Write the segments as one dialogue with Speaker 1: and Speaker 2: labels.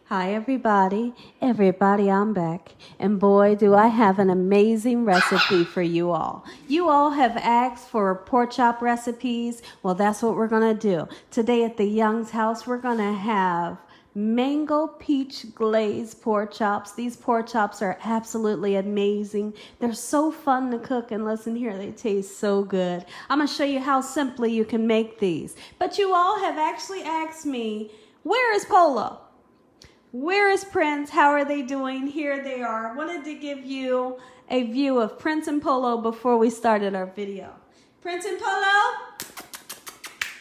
Speaker 1: Hi everybody, I'm back, and boy do I have an amazing recipe for you all. You all have asked for pork chop recipes. Well, that's what we're gonna do. Today at the Young's house, we're gonna have mango peach glazed pork chops. These pork chops are absolutely amazing. They're so fun to cook, and listen here, they taste so good. I'm gonna show you how simply you can make these. But you all have actually asked me, where is Polo? Where is Prince? How are they doing? Here they are. I wanted to give you a view of Prince and Polo before we started our video. Prince and Polo?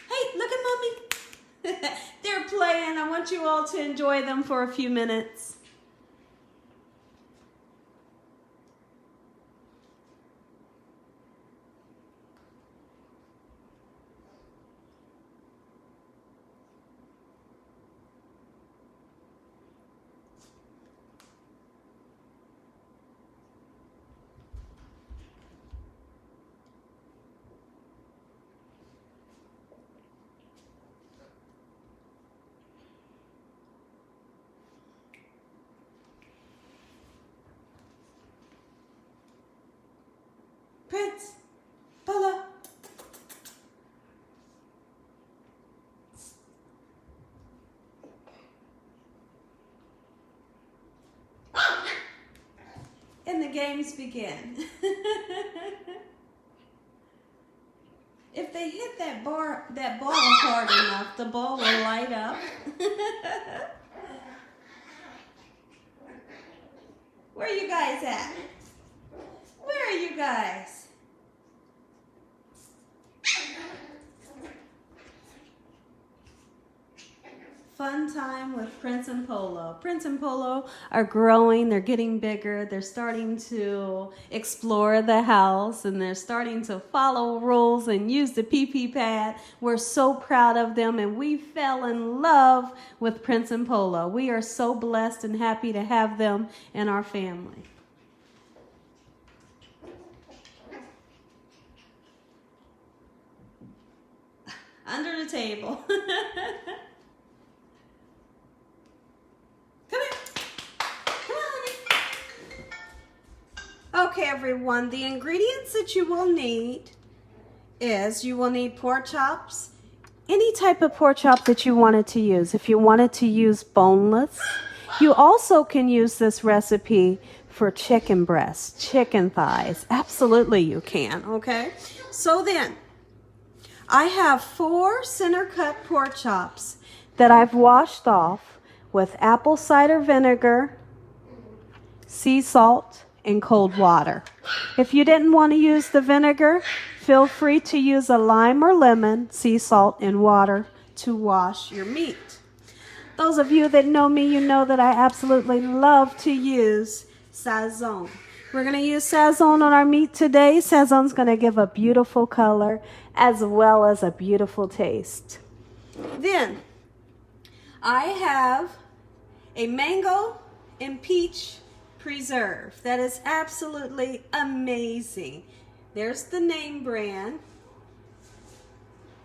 Speaker 1: Hey, look at Mommy. They're playing. I want you all to enjoy them for a few minutes. Prince, Polo. And the games begin. If they hit that ball hard enough, the ball will light up. Where are you guys at? Where are you guys? Fun time with Prince and Polo. Prince and Polo are growing, they're getting bigger, they're starting to explore the house, and they're starting to follow rules and use the pee-pee pad. We're so proud of them, and we fell in love with Prince and Polo. We are so blessed and happy to have them in our family. Under the table. Okay, everyone, the ingredients that you will need is you will need pork chops, any type of pork chop that you wanted to use. If you wanted to use boneless, you also can use this recipe for chicken breasts, chicken thighs. Absolutely you can, okay? So then, I have 4 center cut pork chops that I've washed off with apple cider vinegar, sea salt, and cold water. If you didn't want to use the vinegar, feel free to use a lime or lemon, sea salt, and water to wash your meat. Those of you that know me, you know that I absolutely love to use sazon. We're going to use sazon on our meat today. Sazon's going to give a beautiful color as well as a beautiful taste. Then, I have a mango and peach preserve. That is absolutely amazing. There's the name brand.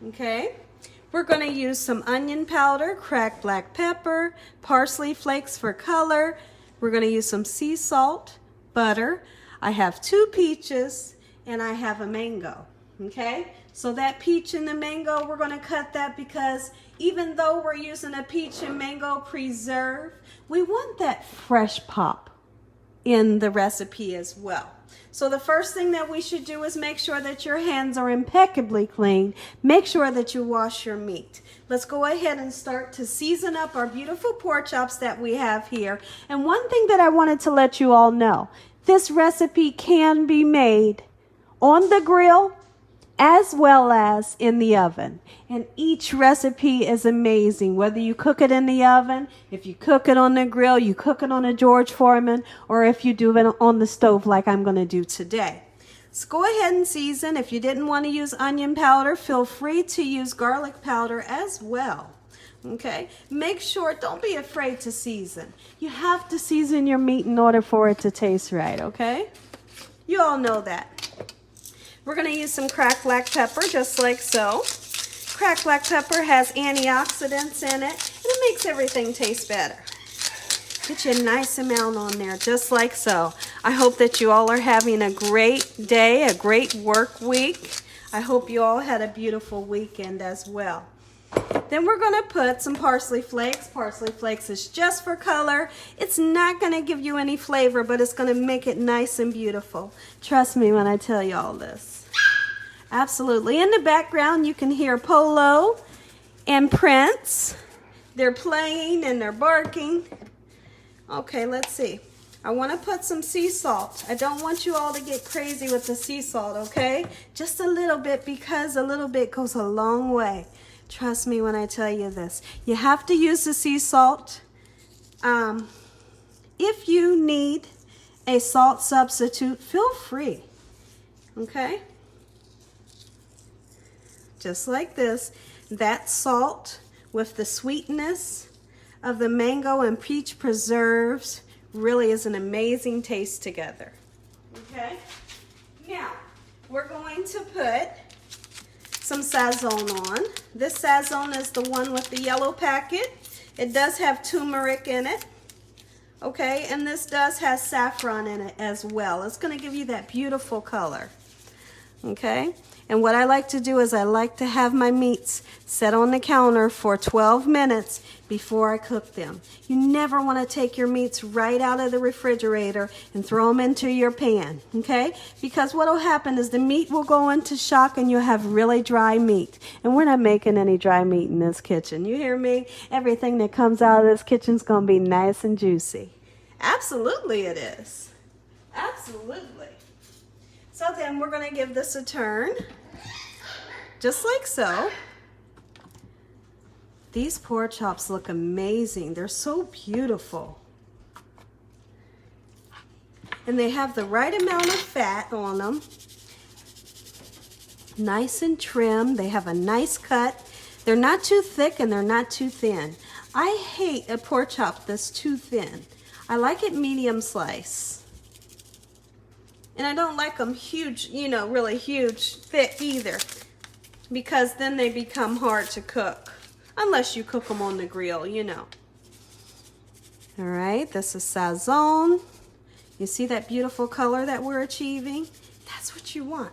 Speaker 1: Okay. We're going to use some onion powder, cracked black pepper, parsley flakes for color. We're going to use some sea salt, butter. I have 2 peaches and I have a mango. Okay. So that peach and the mango, we're going to cut that because even though we're using a peach and mango preserve, we want that fresh pop in the recipe as well. So the first thing that we should do is make sure that your hands are impeccably clean. Make sure that you wash your meat. Let's go ahead and start to season up our beautiful pork chops that we have here. And one thing that I wanted to let you all know, this recipe can be made on the grill as well as in the oven. And each recipe is amazing, whether you cook it in the oven, if you cook it on the grill, you cook it on a George Foreman, or if you do it on the stove like I'm going to do today. So go ahead and season. If you didn't want to use onion powder, feel free to use garlic powder as well. Okay, make sure, don't be afraid to season. You have to season your meat in order for it to taste right, okay? You all know that. We're going to use some cracked black pepper, just like so. Cracked black pepper has antioxidants in it, and it makes everything taste better. Get you a nice amount on there, just like so. I hope that you all are having a great day, a great work week. I hope you all had a beautiful weekend as well. Then we're going to put some parsley flakes. Parsley flakes is just for color. It's not going to give you any flavor, but it's going to make it nice and beautiful. Trust me when I tell you all this. Absolutely. In the background, you can hear Polo and Prince. They're playing and they're barking. Okay, let's see. I want to put some sea salt. I don't want you all to get crazy with the sea salt, okay? Just a little bit, because a little bit goes a long way. Trust me when I tell you this. You have to use the sea salt. If you need a salt substitute, feel free, okay? Just like this. That salt with the sweetness of the mango and peach preserves really is an amazing taste together. Okay? Now, we're going to put some sazon on. This sazon is the one with the yellow packet. It does have turmeric in it. Okay, and this does have saffron in it as well. It's going to give you that beautiful color. Okay? And what I like to do is I like to have my meats set on the counter for 12 minutes before I cook them. You never want to take your meats right out of the refrigerator and throw them into your pan, okay? Because what will happen is the meat will go into shock and you'll have really dry meat. And we're not making any dry meat in this kitchen. You hear me? Everything that comes out of this kitchen is going to be nice and juicy. Absolutely it is. Absolutely. So then we're going to give this a turn, just like so. These pork chops look amazing. They're so beautiful. And they have the right amount of fat on them. Nice and trim. They have a nice cut. They're not too thick and they're not too thin. I hate a pork chop that's too thin. I like it medium slice. And I don't like them huge, you know, really huge, thick either, because then they become hard to cook, unless you cook them on the grill, you know. All right, this is sazon. You see that beautiful color that we're achieving? That's what you want.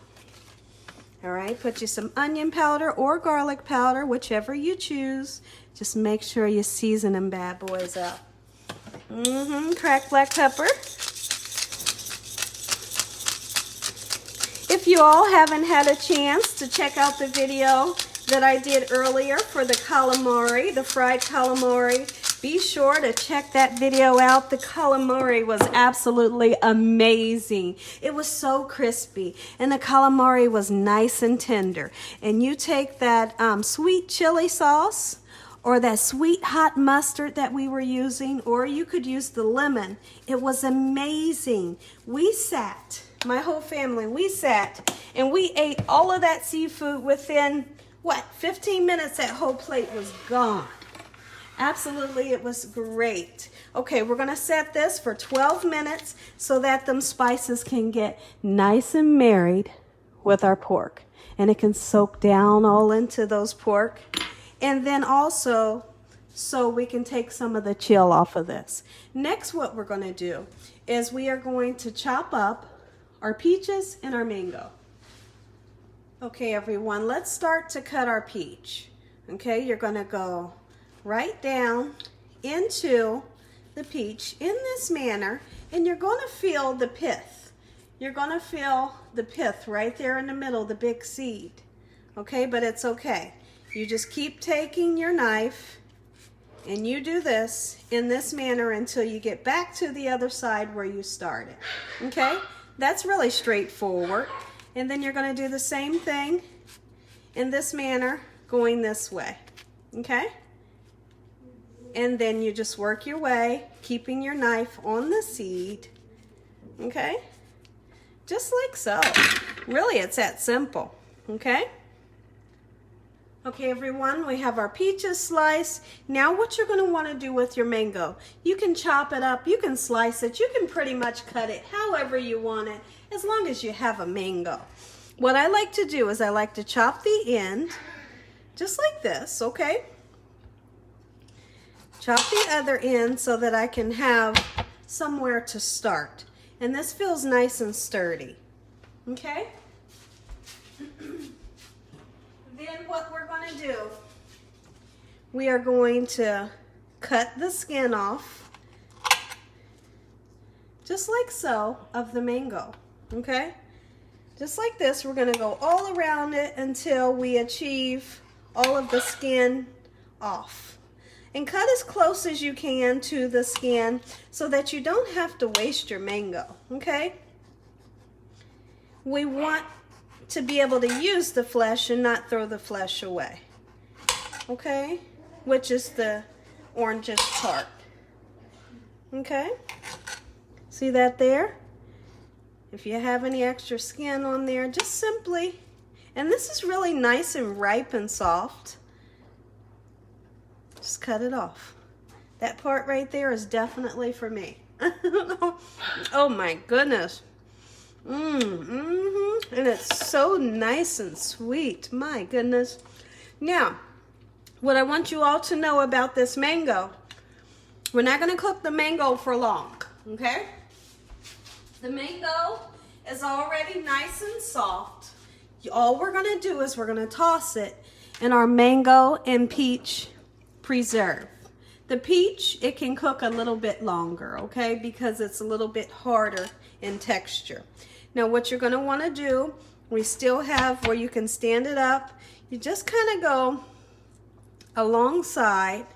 Speaker 1: All right, put you some onion powder or garlic powder, whichever you choose. Just make sure you season them bad boys up. Cracked black pepper. If you all haven't had a chance to check out the video that I did earlier for the calamari, the fried calamari, be sure to check that video out. The calamari was absolutely amazing. It was so crispy and the calamari was nice and tender. And you take that sweet chili sauce or that sweet hot mustard that we were using, or you could use the lemon. It was amazing. We sat, my whole family, we sat and we ate all of that seafood within, what, 15 minutes that whole plate was gone. Absolutely, it was great. Okay, we're gonna set this for 12 minutes so that them spices can get nice and married with our pork. And it can soak down all into those pork. And then also, so we can take some of the chill off of this. Next, what we're gonna do is we are going to chop up our peaches and our mango. Okay, everyone, let's start to cut our peach. Okay, you're gonna go right down into the peach in this manner, and you're gonna feel the pith. You're gonna feel the pith right there in the middle, the big seed. Okay, but it's okay. You just keep taking your knife and you do this in this manner until you get back to the other side where you started. Okay, that's really straightforward. And then you're going to do the same thing in this manner going this way. Okay, and then you just work your way, keeping your knife on the seed. Okay, just like so. Really, it's that simple. Okay. Okay, everyone, we have our peaches sliced. Now what you're going to want to do with your mango, you can chop it up, you can slice it, you can pretty much cut it however you want it, as long as you have a mango. What I like to do is I like to chop the end, just like this, okay? chop the other end so that I can have somewhere to start. And this feels nice and sturdy, okay? Then what we're going to do, we are going to cut the skin off, just like so, of the mango, okay? Just like this, we're going to go all around it until we achieve all of the skin off. And cut as close as you can to the skin so that you don't have to waste your mango, okay? We want to be able to use the flesh and not throw the flesh away, okay? Which is the orangish part, okay? See that there? If you have any extra skin on there, just simply, and this is really nice and ripe and soft, just cut it off. That part right there is definitely for me. Oh my goodness. And it's so nice and sweet. My goodness. Now, what I want you all to know about this mango, we're not going to cook the mango for long, okay? The mango is already nice and soft. All we're going to do is we're going to toss it in our mango and peach preserve. The peach, it can cook a little bit longer, okay, because it's a little bit harder in texture. Now what you're going to want to do, we still have where you can stand it up. You just kind of go alongside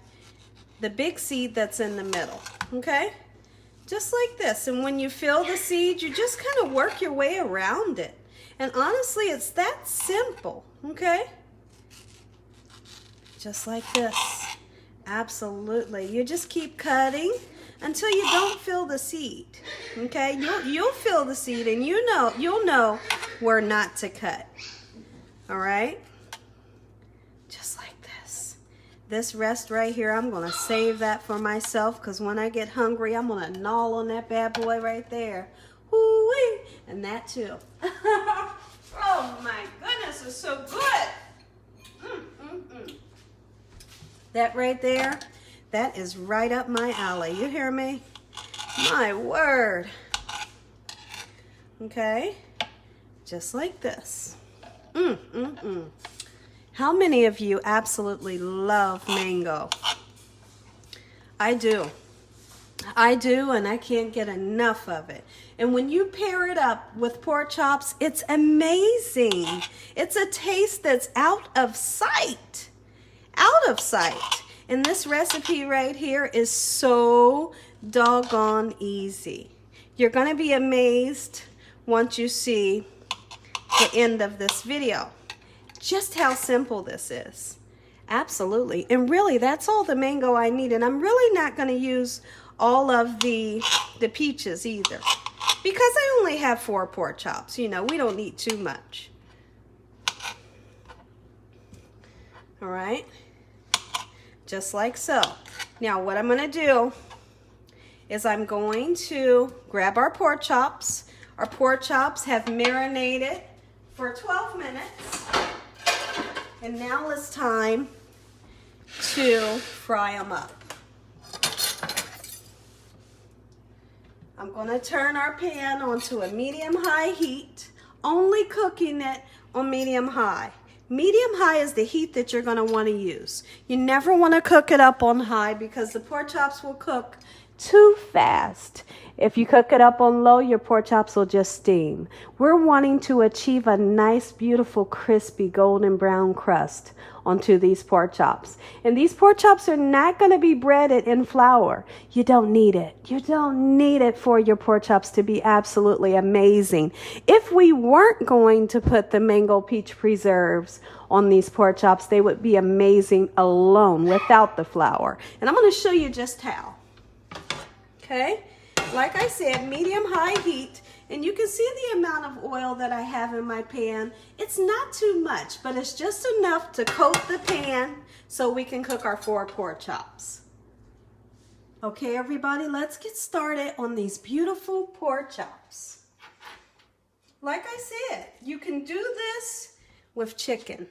Speaker 1: the big seed that's in the middle, okay, just like this. And when you feel the seed, you just kind of work your way around it. And honestly, it's that simple, okay, just like this. Absolutely. You just keep cutting until you don't feel the seed. Okay? You'll feel the seed and you'll know where not to cut. All right? Just like this. This rest right here, I'm going to save that for myself because when I get hungry, I'm going to gnaw on that bad boy right there. Woo-wee. And that too. Oh my goodness, it's so good. That right there, that is right up my alley. You hear me? My word. Okay, just like this. How many of you absolutely love mango? I do. I do, and I can't get enough of it. And when you pair it up with pork chops, it's amazing. It's a taste that's out of sight. Out of sight. And this recipe right here is so doggone easy. You're going to be amazed once you see the end of this video. Just how simple this is. Absolutely. And really, that's all the mango I need. And I'm really not going to use all of the peaches either, because I only have 4 pork chops. You know, we don't need too much. All right. Just like so. Now what I'm going to do is I'm going to grab our pork chops. Our pork chops have marinated for 12 minutes. And now it's time to fry them up. I'm going to turn our pan onto a medium-high heat, only cooking it on medium-high. Medium-high is the heat that you're going to want to use. You never want to cook it up on high because the pork chops will cook too fast. If you cook it up on low, your pork chops will just steam. We're wanting to achieve a nice, beautiful, crispy, golden brown crust onto these pork chops. And these pork chops are not going to be breaded in flour. You don't need it. You don't need it for your pork chops to be absolutely amazing. If we weren't going to put the mango peach preserves on these pork chops, they would be amazing alone without the flour. And I'm going to show you just how. Okay? Like I said, medium-high heat. And you can see the amount of oil that I have in my pan. It's not too much, but it's just enough to coat the pan so we can cook our 4 pork chops. Okay, everybody, let's get started on these beautiful pork chops. Like I said, you can do this with chicken.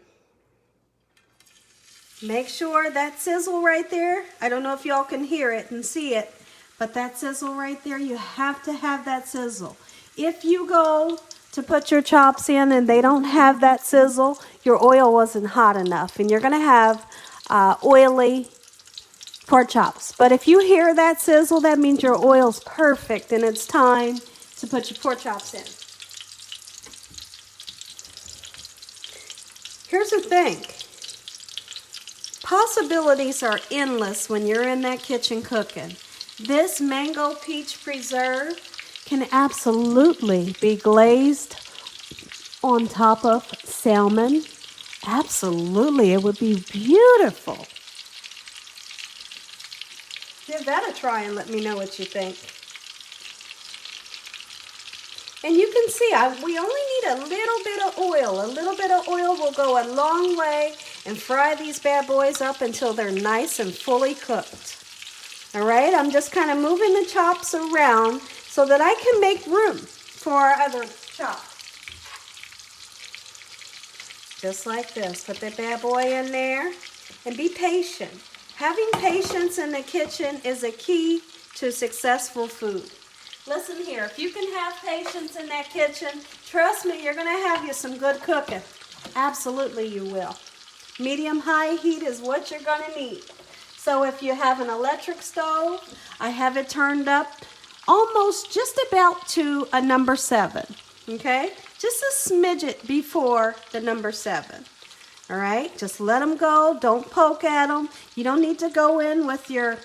Speaker 1: Make sure that sizzle right there, I don't know if y'all can hear it and see it, but that sizzle right there, you have to have that sizzle. If you go to put your chops in and they don't have that sizzle, your oil wasn't hot enough and you're gonna have oily pork chops. But if you hear that sizzle, that means your oil's perfect and it's time to put your pork chops in. Here's the thing. Possibilities are endless when you're in that kitchen cooking. This mango peach preserve can absolutely be glazed on top of salmon. Absolutely, it would be beautiful. Give that a try and let me know what you think. And you can see, we only need a little bit of oil. A little bit of oil will go a long way and fry these bad boys up until they're nice and fully cooked. All right, I'm just kind of moving the chops around so that I can make room for our other chop. Just like this. Put that bad boy in there and be patient. Having patience in the kitchen is a key to successful food. Listen here, if you can have patience in that kitchen, trust me, you're going to have you some good cooking. Absolutely you will. Medium-high heat is what you're going to need. So if you have an electric stove, I have it turned up almost just about to a number 7, okay? Just a smidget before the number 7. All right, just let them go. Don't poke at them. You don't need to go in with your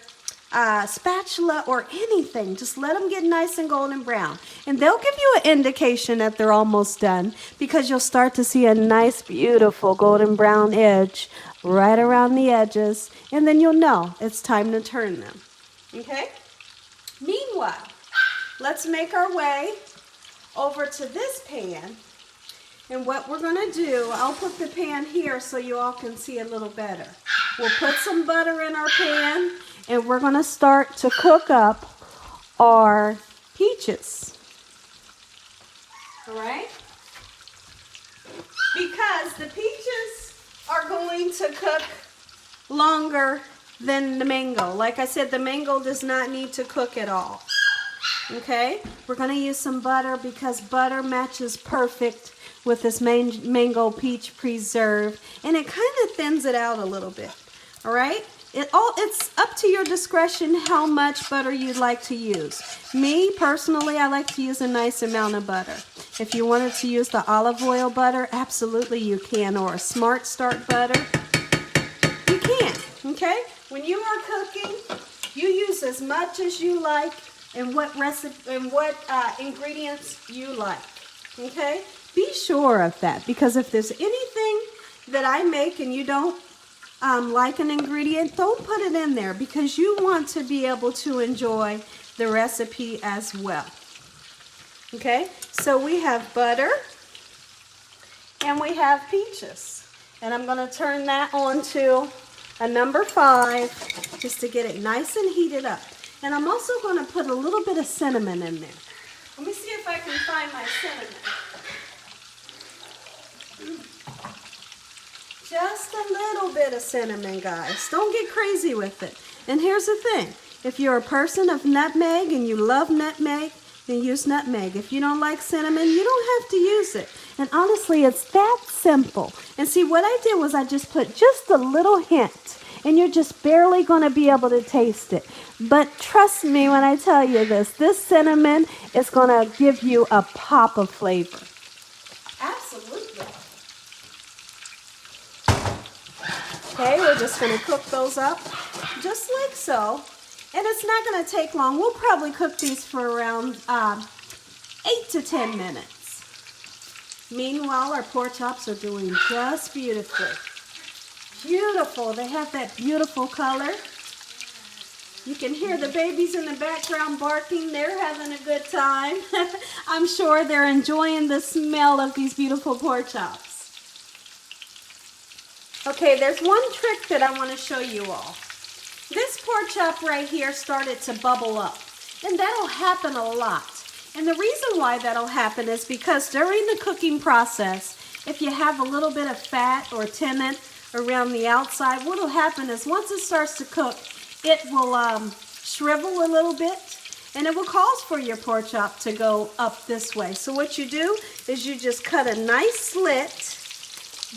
Speaker 1: spatula or anything. Just let them get nice and golden brown. And they'll give you an indication that they're almost done because you'll start to see a nice, beautiful golden brown edge right around the edges. And then you'll know it's time to turn them. Okay? Meanwhile, let's make our way over to this pan. And what we're going to do, I'll put the pan here so you all can see a little better. We'll put some butter in our pan and we're going to start to cook up our peaches. All right? Because the peaches are going to cook longer than the mango. Like I said, the mango does not need to cook at all. Okay? We're going to use some butter because butter matches perfect with this mango peach preserve, and it kind of thins it out a little bit. All right? It's up to your discretion how much butter you'd like to use. Me, personally, I like to use a nice amount of butter. If you wanted to use the olive oil butter, absolutely you can, or a Smart Start butter. You can, okay? When you are cooking, you use as much as you like and what ingredients you like, okay? Be sure of that, because if there's anything that I make and you don't like an ingredient, don't put it in there because you want to be able to enjoy the recipe as well. Okay, so we have butter and we have peaches. And I'm going to turn that on to a number 5 just to get it nice and heated up. And I'm also going to put a little bit of cinnamon in there. Let me see if I can find my cinnamon. Just a little bit of cinnamon, guys. Don't get crazy with it. And here's the thing. If you're a person of nutmeg and you love nutmeg, then use nutmeg. If you don't like cinnamon, you don't have to use it. And honestly, it's that simple. And see, what I did was I just put just a little hint. And you're just barely going to be able to taste it. But trust me when I tell you this cinnamon is going to give you a pop of flavor. Absolutely. Okay, we're just going to cook those up just like so. And it's not going to take long. We'll probably cook these for around 8 to 10 minutes. Meanwhile, our pork chops are doing just beautifully. Beautiful. They have that beautiful color. You can hear the babies in the background barking. They're having a good time. I'm sure they're enjoying the smell of these beautiful pork chops. Okay, there's one trick that I want to show you all. This pork chop right here started to bubble up, and that'll happen a lot. And the reason why that'll happen is because during the cooking process, if you have a little bit of fat or around the outside. What will happen is once it starts to cook, it will shrivel a little bit, and it will cause for your pork chop to go up this way. So what you do is you just cut a nice slit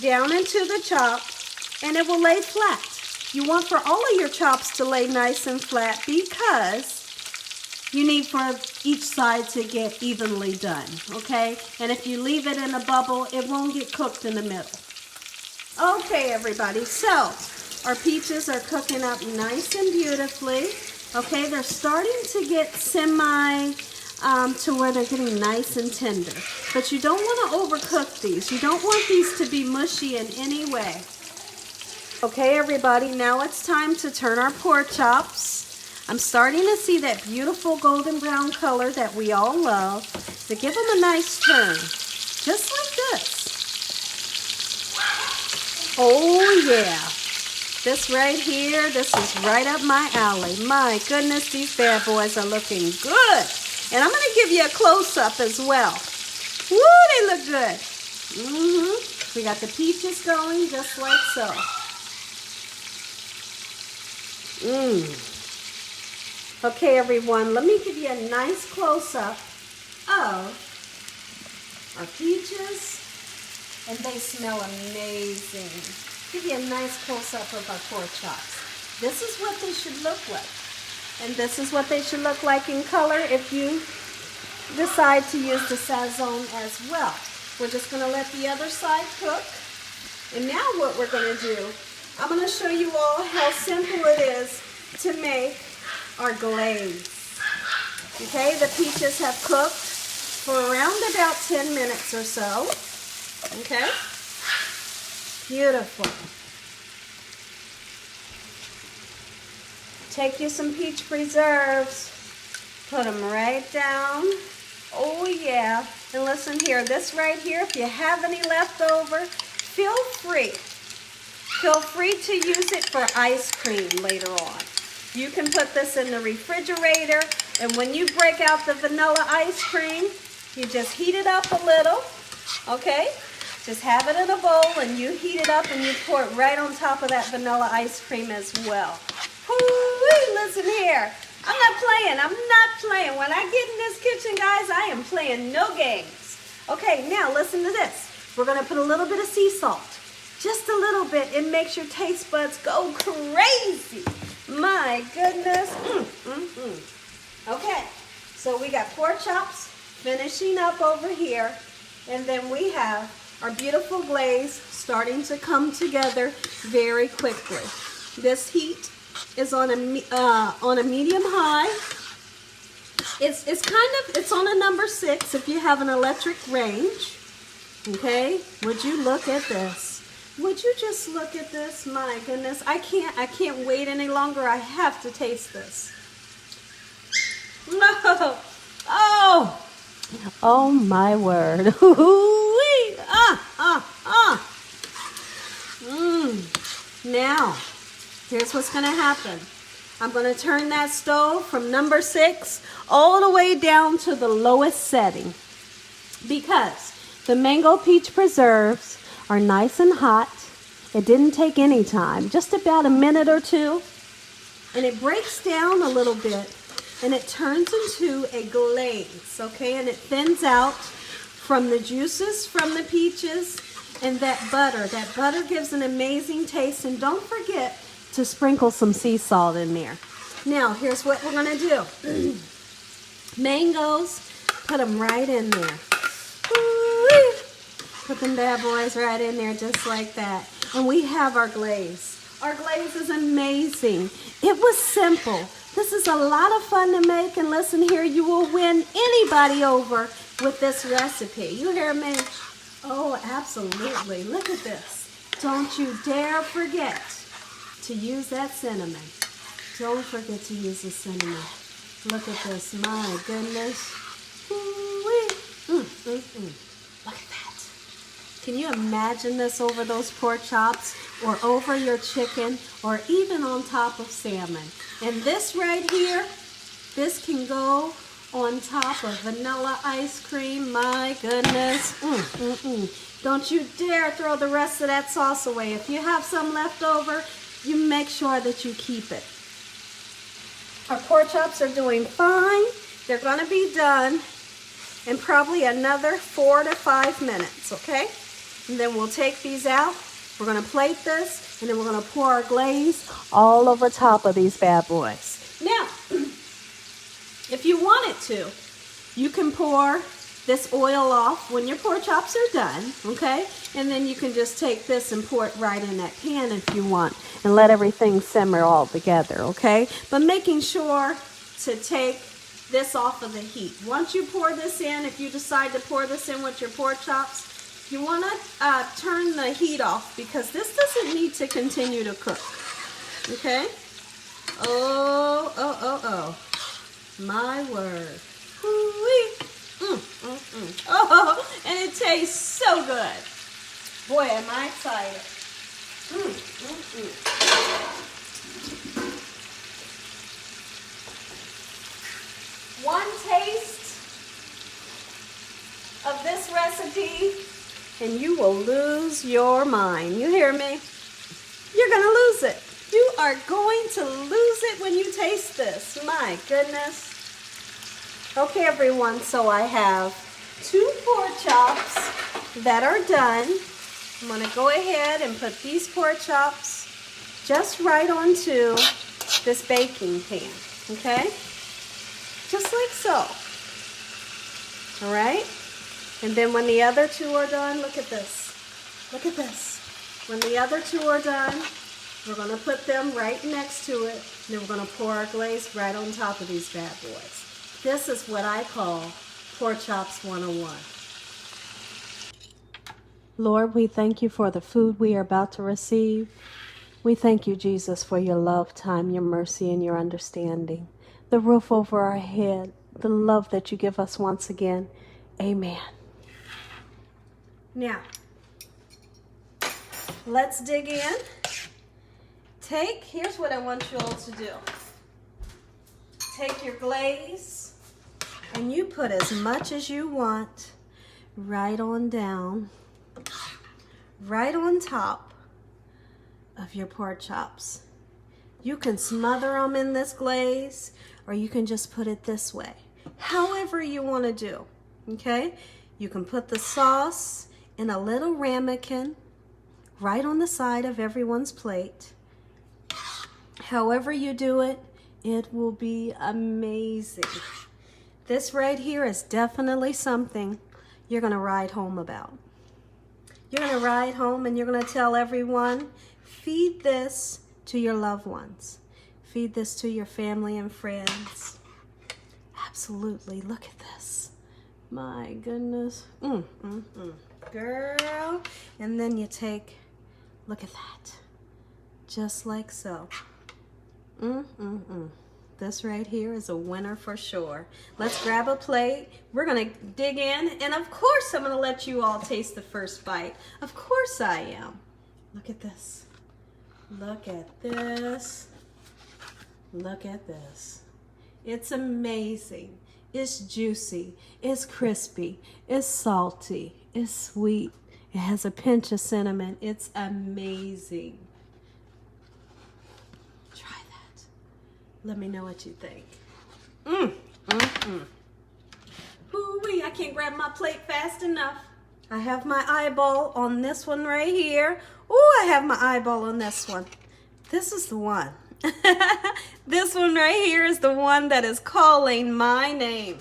Speaker 1: down into the chop, and it will lay flat. You want for all of your chops to lay nice and flat because you need for each side to get evenly done, okay? And if you leave it in a bubble, it won't get cooked in the middle. Okay, everybody, so our peaches are cooking up nice and beautifully. Okay, they're starting to get semi to where they're getting nice and tender. But you don't want to overcook these. You don't want these to be mushy in any way. Okay, everybody, now it's time to turn our pork chops. I'm starting to see that beautiful golden brown color that we all love. So give them a nice turn, just like this. Oh yeah, this right here, this is right up my alley. My goodness, these bad boys are looking good. And I'm gonna give you a close-up as well. Woo, they look good. We got the peaches going just like so. Okay, everyone, let me give you a nice close-up of our peaches. And they smell amazing. Give you a nice close-up of our pork chops. This is what they should look like. And this is what they should look like in color if you decide to use the sazon as well. We're just going to let the other side cook. And now what we're going to do, I'm going to show you all how simple it is to make our glaze. Okay, the peaches have cooked for around about 10 minutes or so. Okay, beautiful. Take you some peach preserves, put them right down. Oh yeah, and listen here, this right here, if you have any left over, feel free to use it for ice cream later on. You can put this in the refrigerator, and when you break out the vanilla ice cream, you just heat it up a little, okay? Just have it in a bowl, and you heat it up, and you pour it right on top of that vanilla ice cream as well. Woo-wee, listen here. I'm not playing. When I get in this kitchen, guys, I am playing no games. Okay, now listen to this. We're going to put a little bit of sea salt. Just a little bit. It makes your taste buds go crazy. My goodness. Okay, so we got pork chops finishing up over here, and then we have our beautiful glaze starting to come together very quickly. This heat is on a medium high. It's on a number 6 if you have an electric range. Okay, would you look at this? Would you just look at this? My goodness, I can't wait any longer. I have to taste this. No. Oh my word. Now, here's what's going to happen. I'm going to turn that stove from number 6 all the way down to the lowest setting, because the mango peach preserves are nice and hot. It didn't take any time, just about a minute or two, and it breaks down a little bit, and it turns into a glaze, okay? And it thins out from the juices from the peaches and that butter. That butter gives an amazing taste, and don't forget to sprinkle some sea salt in there. Now, here's what we're going to do. Mangoes, put them right in there. Woo-wee. Put them bad boys right in there just like that. And we have our glaze. Our glaze is amazing. It was simple. This is a lot of fun to make, and listen here, you will win anybody over with this recipe. You hear me? Oh, absolutely. Look at this. Don't you dare forget to use that cinnamon. Don't forget to use the cinnamon. Look at this. My goodness. Look at that. Can you imagine this over those pork chops, or over your chicken, or even on top of salmon? And this right here, this can go on top of vanilla ice cream. My goodness. Don't you dare throw the rest of that sauce away. If you have some left over, you make sure that you keep it. Our pork chops are doing fine. They're going to be done in probably another 4 to 5 minutes, okay? And then we'll take these out. We're going to plate this, and then we're going to pour our glaze all over top of these bad boys. Now, if you wanted to, you can pour this oil off when your pork chops are done, okay? And then you can just take this and pour it right in that pan if you want and let everything simmer all together, okay? But making sure to take this off of the heat. Once you pour this in, if you decide to pour this in with your pork chops, you want to turn the heat off because this doesn't need to continue to cook, okay? Oh, my word. Ooh-wee. Oh, and it tastes so good. Boy, am I excited. One taste of this recipe and you will lose your mind. You hear me? You're going to lose it. You are going to lose it when you taste this. My goodness. Okay, everyone, so I have 2 pork chops that are done. I'm going to go ahead and put these pork chops just right onto this baking pan, okay? Just like so. All right? And then when the other 2 are done, look at this. Look at this. When the other 2 are done, we're going to put them right next to it. And then we're going to pour our glaze right on top of these bad boys. This is what I call Pork Chops 101. Lord, we thank you for the food we are about to receive. We thank you, Jesus, for your love, time, your mercy, and your understanding. The roof over our head, the love that you give us once again. Amen. Now, let's dig in. Here's what I want you all to do. Take your glaze, and you put as much as you want right on down, right on top of your pork chops. You can smother them in this glaze, or you can just put it this way. However you want to do, okay? You can put the sauce in a little ramekin right on the side of everyone's plate. However you do it, it will be amazing. This right here is definitely something you're going to ride home about. You're going to ride home and you're going to tell everyone, feed this to your loved ones. Feed this to your family and friends. Absolutely. Look at this. My goodness. Girl. And then you take, look at that. Just like so. This right here is a winner for sure. Let's grab a plate. We're going to dig in. And of course, I'm going to let you all taste the first bite. Of course I am. Look at this. Look at this. Look at this. It's amazing. It's juicy. It's crispy. It's salty. It's sweet. It has a pinch of cinnamon. It's amazing. Try that. Let me know what you think. Hoo-wee, I can't grab my plate fast enough. I have my eyeball on this one right here. Oh, I have my eyeball on this one. This is the one. This one right here is the one that is calling my name.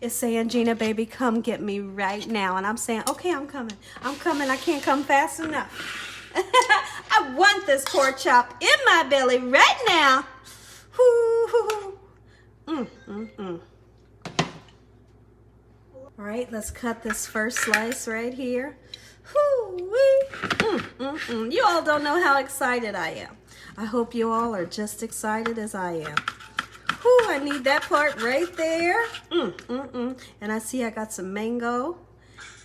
Speaker 1: It's saying, Gina, baby, come get me right now. And I'm saying, okay, I'm coming. I'm coming. I can't come fast enough. I want this pork chop in my belly right now. All right, let's cut this first slice right here. You all don't know how excited I am. I hope you all are just excited as I am. I need that part right there. And I see I got some mango.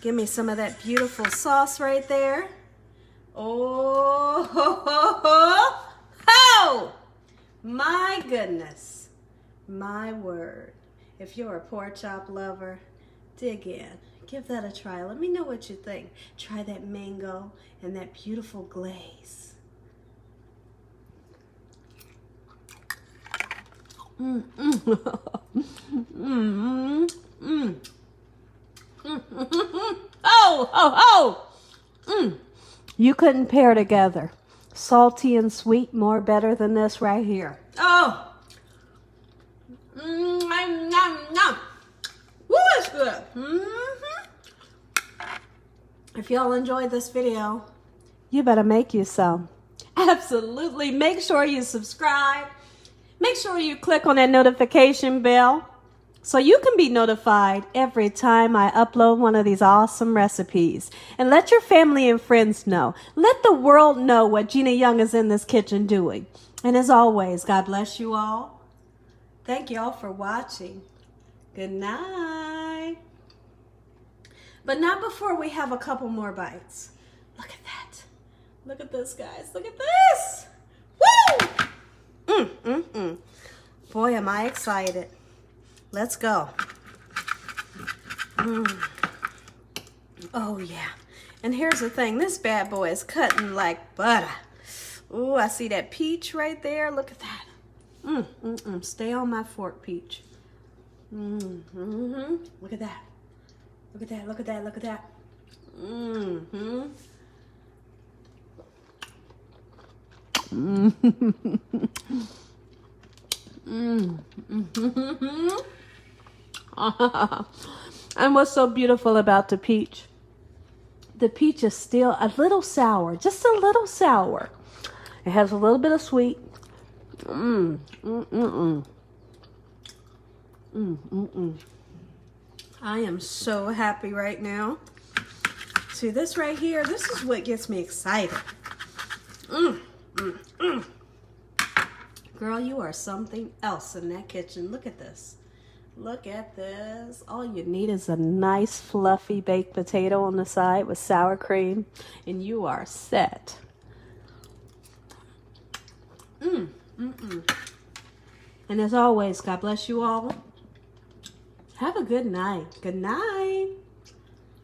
Speaker 1: Give me some of that beautiful sauce right there. Oh, ho, ho, ho, ho! My goodness. My word. If you're a pork chop lover, dig in. Give that a try. Let me know what you think. Try that mango and that beautiful glaze. Mm, mm. Mm, mm. Oh, oh, oh! You couldn't pair together. Salty and sweet, more better than this right here. Oh! Nom, nom. Woo, it's good. If y'all enjoyed this video, you better make you some. Absolutely. Make sure you subscribe. Make sure you click on that notification bell so you can be notified every time I upload one of these awesome recipes. And let your family and friends know. Let the world know what Gina Young is in this kitchen doing. And as always, God bless you all. Thank you all for watching. Good night. But not before we have a couple more bites. Look at that. Look at this, guys. Look at this. Woo! Boy, am I excited. Let's go. Oh, yeah. And here's the thing. This bad boy is cutting like butter. Ooh, I see that peach right there. Look at that. Stay on my fork, peach. Look at that. Look at that. Look at that. Look at that. And what's so beautiful about the peach is still a little sour, just a little sour. It has a little bit of sweet. I am so happy right now. See, this right here, this is what gets me excited. Girl, you are something else in that kitchen. Look at this. Look at this. All you need is a nice fluffy baked potato on the side with sour cream, and you are set. And as always, God bless you all. Have a good night. Good night.